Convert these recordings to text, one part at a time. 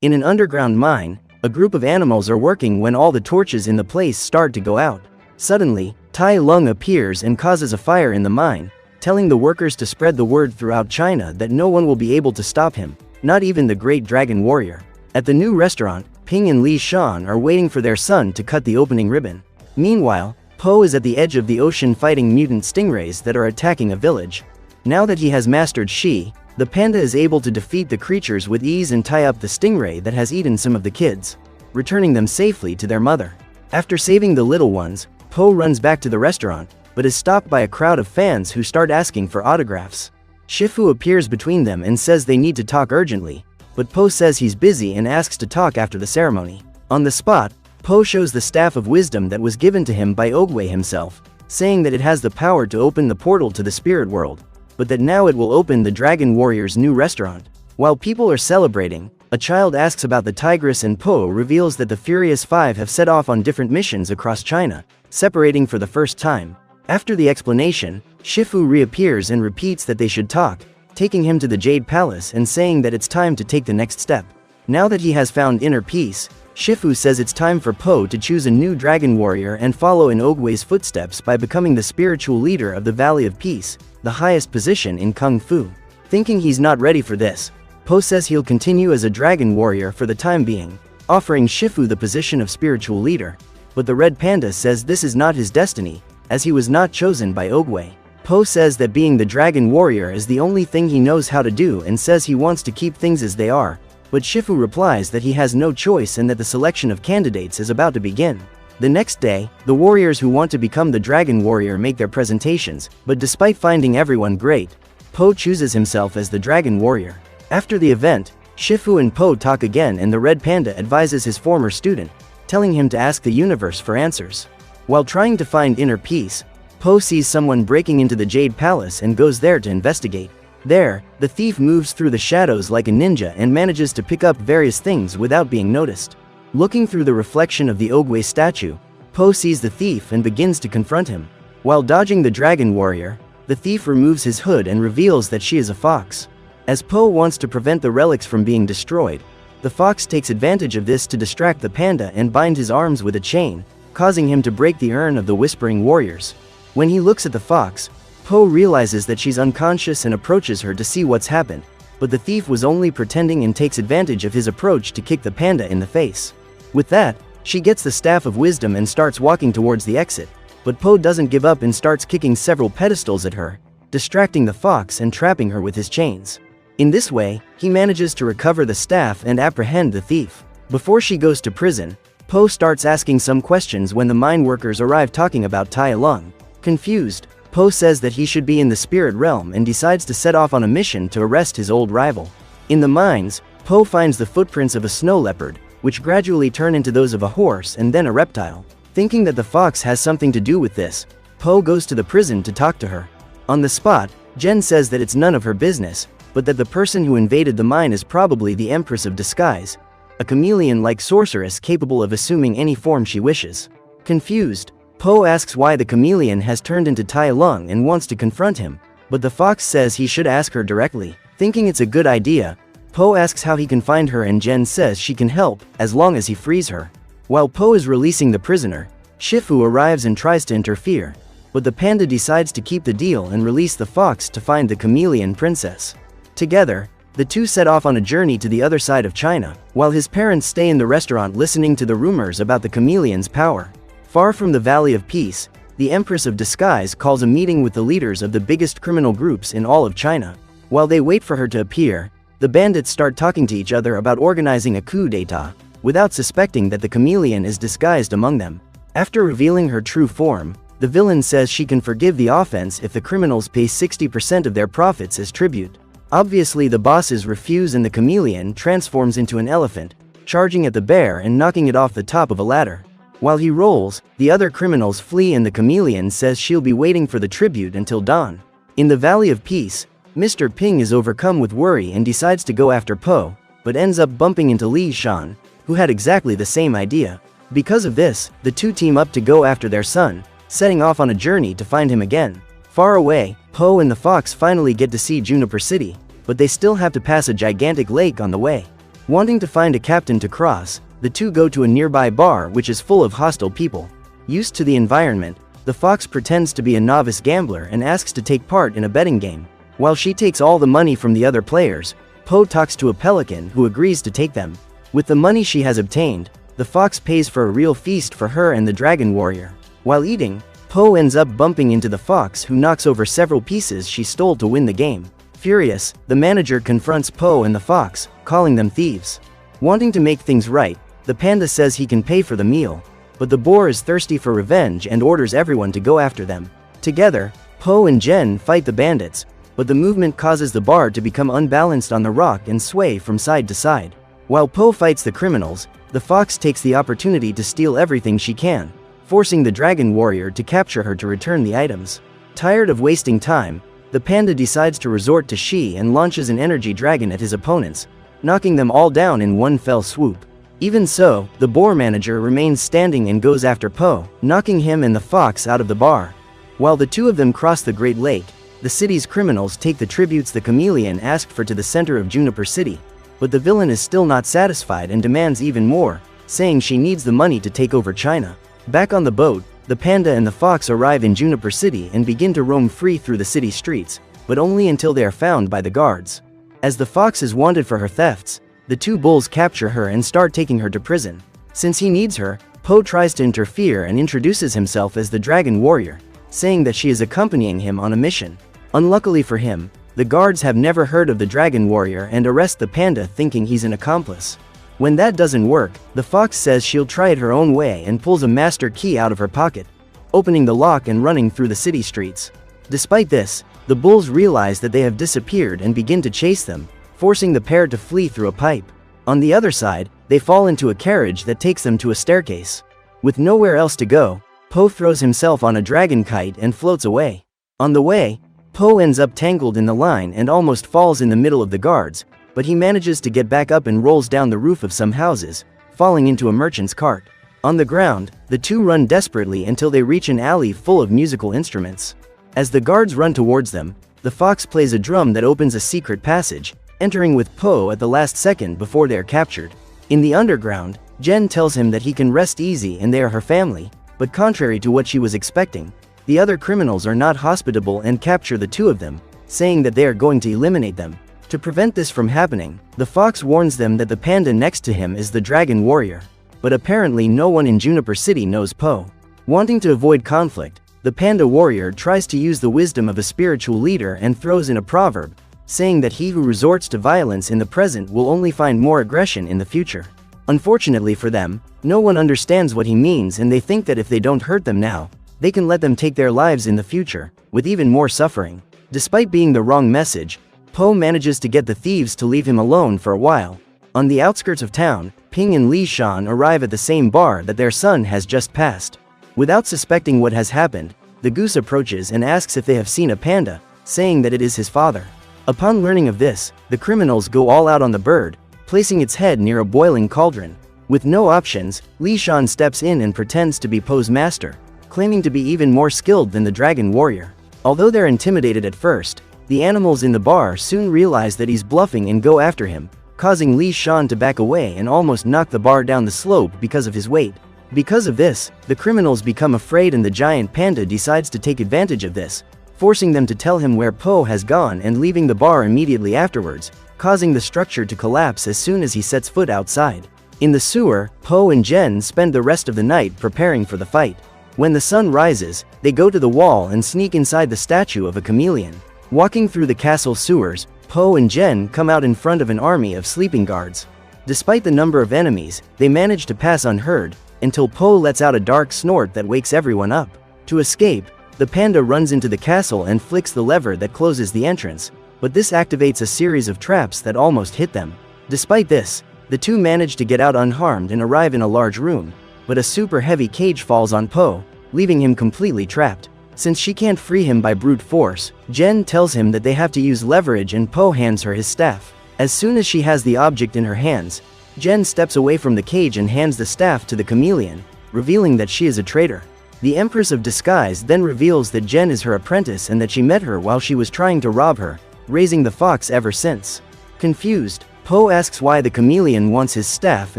In an underground mine, a group of animals are working when all the torches in the place start to go out. Suddenly, Tai Lung appears and causes a fire in the mine, telling the workers to spread the word throughout China that no one will be able to stop him, not even the great dragon warrior. At the new restaurant, Ping and Li Shan are waiting for their son to cut the opening ribbon. Meanwhile, Po is at the edge of the ocean fighting mutant stingrays that are attacking a village. Now that he has mastered Shi, the panda is able to defeat the creatures with ease and tie up the stingray that has eaten some of the kids, returning them safely to their mother. After saving the little ones, Po runs back to the restaurant, but is stopped by a crowd of fans who start asking for autographs. Shifu appears between them and says they need to talk urgently, but Po says he's busy and asks to talk after the ceremony. On the spot, Po shows the staff of wisdom that was given to him by Ogway himself, saying that it has the power to open the portal to the spirit world, but that now it will open the Dragon Warrior's new restaurant. While people are celebrating, a child asks about the tigress and Po reveals that the Furious Five have set off on different missions across China, separating for the first time. After the explanation, Shifu reappears and repeats that they should talk, taking him to the Jade Palace and saying that it's time to take the next step. Now that he has found inner peace, Shifu says it's time for Po to choose a new dragon warrior and follow in Ogway's footsteps by becoming the spiritual leader of the Valley of Peace, the highest position in Kung Fu. Thinking he's not ready for this, Po says he'll continue as a dragon warrior for the time being, offering Shifu the position of spiritual leader. But the red panda says this is not his destiny, as he was not chosen by Ogway. Po says that being the dragon warrior is the only thing he knows how to do and says he wants to keep things as they are, but Shifu replies that he has no choice and that the selection of candidates is about to begin. The next day, the warriors who want to become the dragon warrior make their presentations, but despite finding everyone great, Po chooses himself as the dragon warrior. After the event, Shifu and Po talk again and the red panda advises his former student, telling him to ask the universe for answers. While trying to find inner peace, Po sees someone breaking into the Jade Palace and goes there to investigate. There, the thief moves through the shadows like a ninja and manages to pick up various things without being noticed. Looking through the reflection of the Ogway statue, Po sees the thief and begins to confront him. While dodging the dragon warrior, the thief removes his hood and reveals that she is a fox. As Po wants to prevent the relics from being destroyed, the fox takes advantage of this to distract the panda and bind his arms with a chain, causing him to break the urn of the Whispering Warriors. When he looks at the fox, Po realizes that she's unconscious and approaches her to see what's happened, but the thief was only pretending and takes advantage of his approach to kick the panda in the face. With that, she gets the Staff of Wisdom and starts walking towards the exit, but Po doesn't give up and starts kicking several pedestals at her, distracting the fox and trapping her with his chains. In this way, he manages to recover the staff and apprehend the thief. Before she goes to prison, Po starts asking some questions when the mine workers arrive talking about Tai Lung. Confused, Po says that he should be in the spirit realm and decides to set off on a mission to arrest his old rival. In the mines, Po finds the footprints of a snow leopard, which gradually turn into those of a horse and then a reptile. Thinking that the fox has something to do with this, Po goes to the prison to talk to her. On the spot, Jen says that it's none of her business, but that the person who invaded the mine is probably the Empress of Disguise, a chameleon-like sorceress capable of assuming any form she wishes. Confused, Po asks why the chameleon has turned into Tai Lung and wants to confront him, but the fox says he should ask her directly. Thinking it's a good idea, Po asks how he can find her and Jen says she can help, as long as he frees her. While Po is releasing the prisoner, Shifu arrives and tries to interfere, but the panda decides to keep the deal and release the fox to find the chameleon princess. Together, the two set off on a journey to the other side of China, while his parents stay in the restaurant listening to the rumors about the chameleon's power. Far from the Valley of Peace, the Empress of Disguise calls a meeting with the leaders of the biggest criminal groups in all of China. While they wait for her to appear, the bandits start talking to each other about organizing a coup d'etat, without suspecting that the chameleon is disguised among them. After revealing her true form, the villain says she can forgive the offense if the criminals pay 60% of their profits as tribute. Obviously the bosses refuse and the chameleon transforms into an elephant, charging at the bear and knocking it off the top of a ladder. While he rolls, the other criminals flee and the chameleon says she'll be waiting for the tribute until dawn. In the Valley of Peace, Mr. Ping is overcome with worry and decides to go after Po, but ends up bumping into Li Shan, who had exactly the same idea. Because of this, the two team up to go after their son, setting off on a journey to find him again. Far away, Po and the fox finally get to see Juniper City, but they still have to pass a gigantic lake on the way. Wanting to find a captain to cross, the two go to a nearby bar which is full of hostile people. Used to the environment, the fox pretends to be a novice gambler and asks to take part in a betting game. While she takes all the money from the other players, Po talks to a pelican who agrees to take them. With the money she has obtained, the fox pays for a real feast for her and the dragon warrior. While eating, Po ends up bumping into the fox who knocks over several pieces she stole to win the game. Furious, the manager confronts Po and the fox, calling them thieves. Wanting to make things right, the panda says he can pay for the meal, but the boar is thirsty for revenge and orders everyone to go after them. Together, Po and Jen fight the bandits, but the movement causes the bar to become unbalanced on the rock and sway from side to side. While Po fights the criminals, the fox takes the opportunity to steal everything she can, forcing the dragon warrior to capture her to return the items. Tired of wasting time, the panda decides to resort to Shi and launches an energy dragon at his opponents, knocking them all down in one fell swoop. Even so, the boar manager remains standing and goes after Po, knocking him and the fox out of the bar. While the two of them cross the Great Lake, the city's criminals take the tributes the chameleon asked for to the center of Juniper City, but the villain is still not satisfied and demands even more, saying she needs the money to take over China. Back on the boat, the panda and the fox arrive in Juniper City and begin to roam free through the city streets, but only until they are found by the guards. As the fox is wanted for her thefts, the two bulls capture her and start taking her to prison. Since he needs her, Po tries to interfere and introduces himself as the dragon warrior, saying that she is accompanying him on a mission. Unluckily for him, the guards have never heard of the dragon warrior and arrest the panda thinking he's an accomplice. When that doesn't work, the fox says she'll try it her own way and pulls a master key out of her pocket, opening the lock and running through the city streets. Despite this, the bulls realize that they have disappeared and begin to chase them, forcing the pair to flee through a pipe. On the other side, they fall into a carriage that takes them to a staircase. With nowhere else to go, Po throws himself on a dragon kite and floats away. On the way, Po ends up tangled in the line and almost falls in the middle of the guards, but he manages to get back up and rolls down the roof of some houses, falling into a merchant's cart. On the ground, the two run desperately until they reach an alley full of musical instruments. As the guards run towards them, the fox plays a drum that opens a secret passage, entering with Po at the last second before they are captured. In the underground, Jen tells him that he can rest easy and they are her family, but contrary to what she was expecting, the other criminals are not hospitable and capture the two of them, saying that they are going to eliminate them. To prevent this from happening, the fox warns them that the panda next to him is the dragon warrior. But apparently no one in Juniper City knows Po. Wanting to avoid conflict, the panda warrior tries to use the wisdom of a spiritual leader and throws in a proverb, saying that he who resorts to violence in the present will only find more aggression in the future. Unfortunately for them, no one understands what he means and they think that if they don't hurt them now, they can let them take their lives in the future, with even more suffering. Despite being the wrong message, Po manages to get the thieves to leave him alone for a while. On the outskirts of town, Ping and Li Shan arrive at the same bar that their son has just passed. Without suspecting what has happened, the goose approaches and asks if they have seen a panda, saying that it is his father. Upon learning of this, the criminals go all out on the bird, placing its head near a boiling cauldron. With no options, Li Shan steps in and pretends to be Po's master, claiming to be even more skilled than the dragon warrior. Although they're intimidated at first, the animals in the bar soon realize that he's bluffing and go after him, causing Li Shan to back away and almost knock the bar down the slope because of his weight. Because of this, the criminals become afraid and the giant panda decides to take advantage of this, forcing them to tell him where Po has gone and leaving the bar immediately afterwards, causing the structure to collapse as soon as he sets foot outside. In the sewer, Po and Jen spend the rest of the night preparing for the fight. When the sun rises, they go to the wall and sneak inside the statue of a chameleon. Walking through the castle sewers, Po and Jen come out in front of an army of sleeping guards. Despite the number of enemies, they manage to pass unheard, until Po lets out a dark snort that wakes everyone up. To escape, the panda runs into the castle and flicks the lever that closes the entrance, but this activates a series of traps that almost hit them. Despite this, the two manage to get out unharmed and arrive in a large room, but a super heavy cage falls on Po, leaving him completely trapped. Since she can't free him by brute force, Jen tells him that they have to use leverage and Po hands her his staff. As soon as she has the object in her hands, Jen steps away from the cage and hands the staff to the chameleon, revealing that she is a traitor. The Empress of Disguise then reveals that Jen is her apprentice and that she met her while she was trying to rob her, raising the fox ever since. Confused, Po asks why the chameleon wants his staff,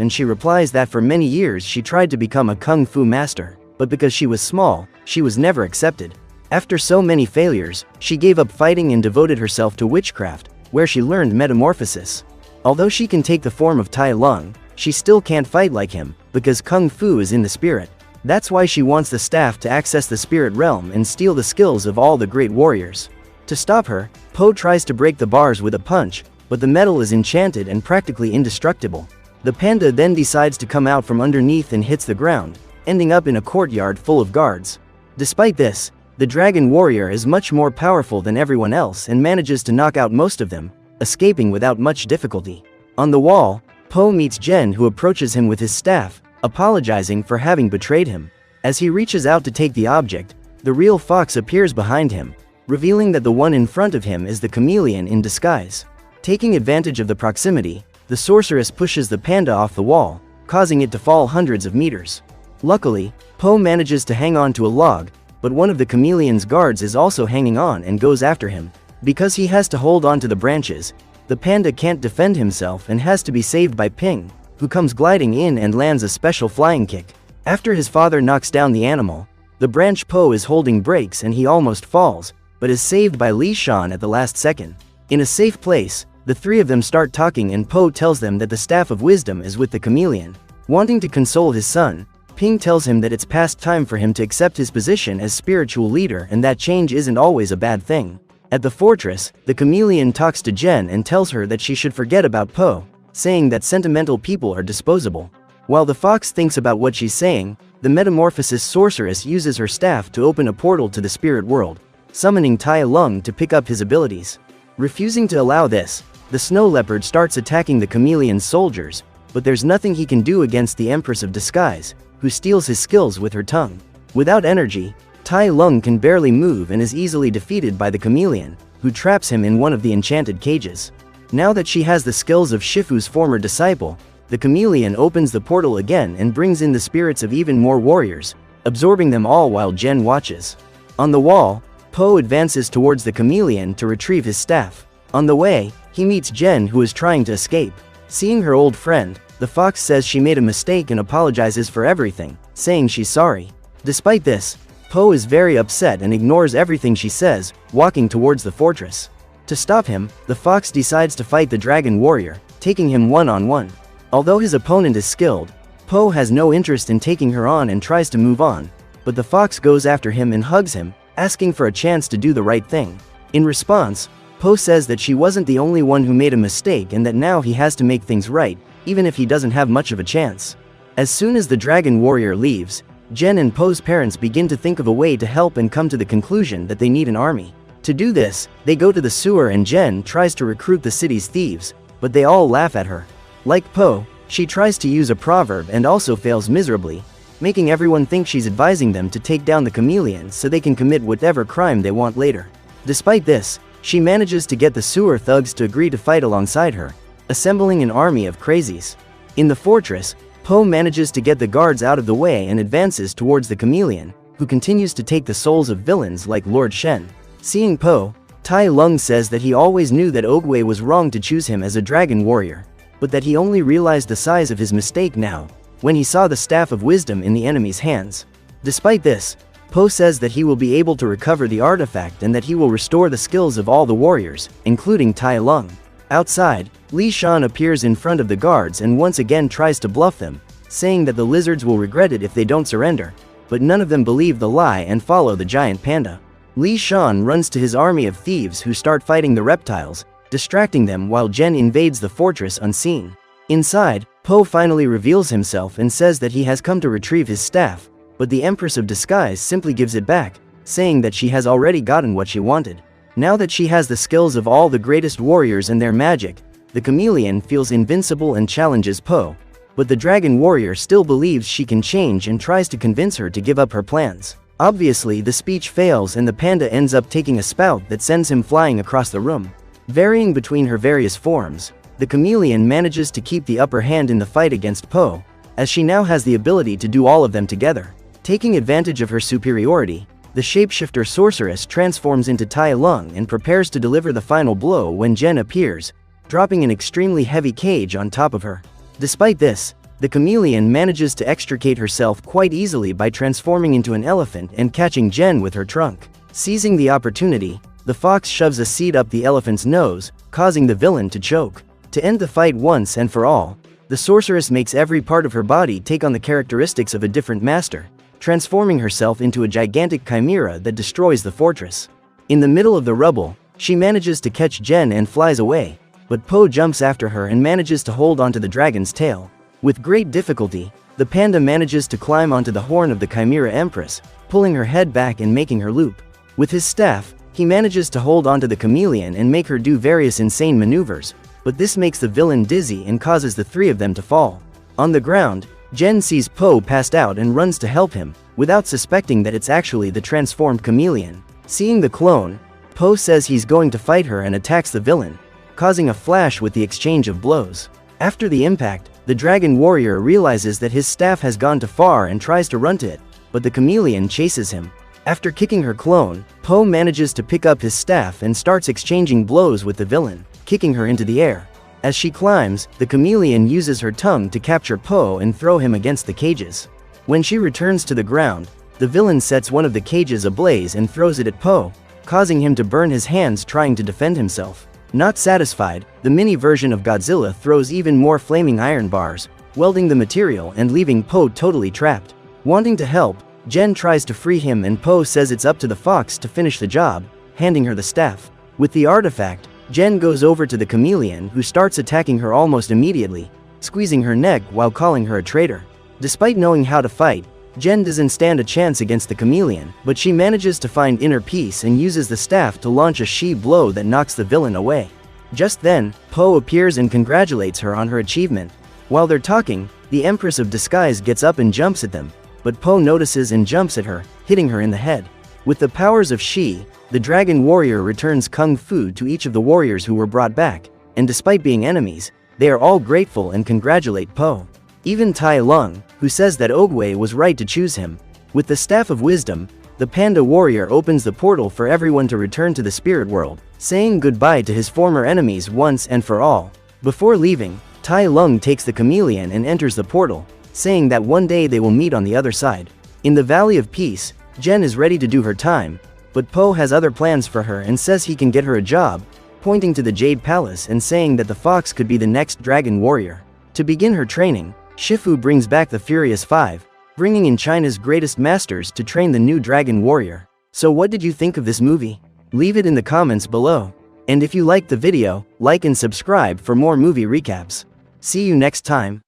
and she replies that for many years she tried to become a kung fu master, but because she was small, she was never accepted. After so many failures, she gave up fighting and devoted herself to witchcraft, where she learned metamorphosis. Although she can take the form of Tai Lung, she still can't fight like him, because kung fu is in the spirit. That's why she wants the staff to access the spirit realm and steal the skills of all the great warriors. To stop her, Po tries to break the bars with a punch, but the metal is enchanted and practically indestructible. The panda then decides to come out from underneath and hits the ground, ending up in a courtyard full of guards. Despite this, the dragon warrior is much more powerful than everyone else and manages to knock out most of them, escaping without much difficulty. On the wall, Po meets Jen, who approaches him with his staff, apologizing for having betrayed him. As he reaches out to take the object, the real fox appears behind him, revealing that the one in front of him is the chameleon in disguise. Taking advantage of the proximity, the sorceress pushes the panda off the wall, causing it to fall hundreds of meters. Luckily, Po manages to hang on to a log, but one of the chameleon's guards is also hanging on and goes after him. Because he has to hold on to the branches, the panda can't defend himself and has to be saved by Ping, who comes gliding in and lands a special flying kick. After his father knocks down the animal, the branch Po is holding breaks and he almost falls, but is saved by Li Shan at the last second. In a safe place, the three of them start talking and Po tells them that the Staff of Wisdom is with the chameleon. Wanting to console his son, Ping tells him that it's past time for him to accept his position as spiritual leader and that change isn't always a bad thing. At the fortress, the chameleon talks to Jen and tells her that she should forget about Po, saying that sentimental people are disposable. While the fox thinks about what she's saying, the metamorphosis sorceress uses her staff to open a portal to the spirit world, summoning Tai Lung to pick up his abilities. Refusing to allow this, the snow leopard starts attacking the chameleon's soldiers, but there's nothing he can do against the Empress of Disguise, who steals his skills with her tongue. Without energy, Tai Lung can barely move and is easily defeated by the chameleon, who traps him in one of the enchanted cages. Now that she has the skills of Shifu's former disciple, the chameleon opens the portal again and brings in the spirits of even more warriors, absorbing them all while Jen watches. On the wall, Po advances towards the chameleon to retrieve his staff. On the way, he meets Jen, who is trying to escape. Seeing her old friend, the fox says she made a mistake and apologizes for everything, saying she's sorry. Despite this, Po is very upset and ignores everything she says, walking towards the fortress. To stop him, the fox decides to fight the dragon warrior, taking him one-on-one. Although his opponent is skilled, Po has no interest in taking her on and tries to move on, but the fox goes after him and hugs him, asking for a chance to do the right thing. In response, Po says that she wasn't the only one who made a mistake and that now he has to make things right, even if he doesn't have much of a chance. As soon as the dragon warrior leaves, Jen and Po's parents begin to think of a way to help and come to the conclusion that they need an army. To do this, they go to the sewer and Jen tries to recruit the city's thieves, but they all laugh at her. Like Po, she tries to use a proverb and also fails miserably, making everyone think she's advising them to take down the chameleon so they can commit whatever crime they want later. Despite this, she manages to get the sewer thugs to agree to fight alongside her, assembling an army of crazies. In the fortress, Po manages to get the guards out of the way and advances towards the chameleon, who continues to take the souls of villains like Lord Shen. Seeing Po, Tai Lung says that he always knew that Ogway was wrong to choose him as a dragon warrior, but that he only realized the size of his mistake now, when he saw the Staff of Wisdom in the enemy's hands. Despite this, Po says that he will be able to recover the artifact and that he will restore the skills of all the warriors, including Tai Lung. Outside, Li Shan appears in front of the guards and once again tries to bluff them, saying that the lizards will regret it if they don't surrender, but none of them believe the lie and follow the giant panda. Li Shan runs to his army of thieves who start fighting the reptiles, distracting them while Jen invades the fortress unseen. Inside, Po finally reveals himself and says that he has come to retrieve his staff, but the Empress of Disguise simply gives it back, saying that she has already gotten what she wanted. Now that she has the skills of all the greatest warriors and their magic, the chameleon feels invincible and challenges Po, but the dragon warrior still believes she can change and tries to convince her to give up her plans. Obviously, the speech fails and the panda ends up taking a spout that sends him flying across the room. Varying between her various forms, the chameleon manages to keep the upper hand in the fight against Po, as she now has the ability to do all of them together. Taking advantage of her superiority, the shapeshifter sorceress transforms into Tai Lung and prepares to deliver the final blow when Jen appears, dropping an extremely heavy cage on top of her. Despite this, the chameleon manages to extricate herself quite easily by transforming into an elephant and catching Jen with her trunk. Seizing the opportunity, the fox shoves a seed up the elephant's nose, causing the villain to choke. To end the fight once and for all, the sorceress makes every part of her body take on the characteristics of a different master, transforming herself into a gigantic chimera that destroys the fortress. In the middle of the rubble, she manages to catch Jen and flies away, but Po jumps after her and manages to hold onto the dragon's tail. With great difficulty, the panda manages to climb onto the horn of the chimera empress, pulling her head back and making her loop. With his staff, he manages to hold onto the chameleon and make her do various insane maneuvers, but this makes the villain dizzy and causes the three of them to fall. On the ground, Jen sees Po passed out and runs to help him, without suspecting that it's actually the transformed chameleon. Seeing the clone, Po says he's going to fight her and attacks the villain, causing a flash with the exchange of blows. After the impact, the dragon warrior realizes that his staff has gone too far and tries to run to it, but the chameleon chases him. After kicking her clone, Po manages to pick up his staff and starts exchanging blows with the villain, kicking her into the air. As she climbs, the chameleon uses her tongue to capture Po and throw him against the cages. When she returns to the ground, the villain sets one of the cages ablaze and throws it at Po, causing him to burn his hands trying to defend himself. Not satisfied, the mini version of Godzilla throws even more flaming iron bars, welding the material and leaving Po totally trapped. Wanting to help, Jen tries to free him and Po says it's up to the fox to finish the job, handing her the staff. With the artifact, Jen goes over to the chameleon who starts attacking her almost immediately, squeezing her neck while calling her a traitor. Despite knowing how to fight, Jen doesn't stand a chance against the chameleon, but she manages to find inner peace and uses the staff to launch a she blow that knocks the villain away. Just then, Po appears and congratulates her on her achievement. While they're talking, the Empress of Disguise gets up and jumps at them, but Po notices and jumps at her, hitting her in the head. With the powers of She, the dragon warrior returns kung fu to each of the warriors who were brought back, and despite being enemies, they are all grateful and congratulate Po. Even Tai Lung, who says that Ogway was right to choose him. With the Staff of Wisdom, the panda warrior opens the portal for everyone to return to the spirit world, saying goodbye to his former enemies once and for all. Before leaving, Tai Lung takes the chameleon and enters the portal, saying that one day they will meet on the other side. In the Valley of Peace, Jen is ready to do her time, but Po has other plans for her and says he can get her a job, pointing to the Jade Palace and saying that the fox could be the next dragon warrior. To begin her training, Shifu brings back the Furious Five, bringing in China's greatest masters to train the new dragon warrior. So what did you think of this movie? Leave it in the comments below. And if you liked the video, like and subscribe for more movie recaps. See you next time.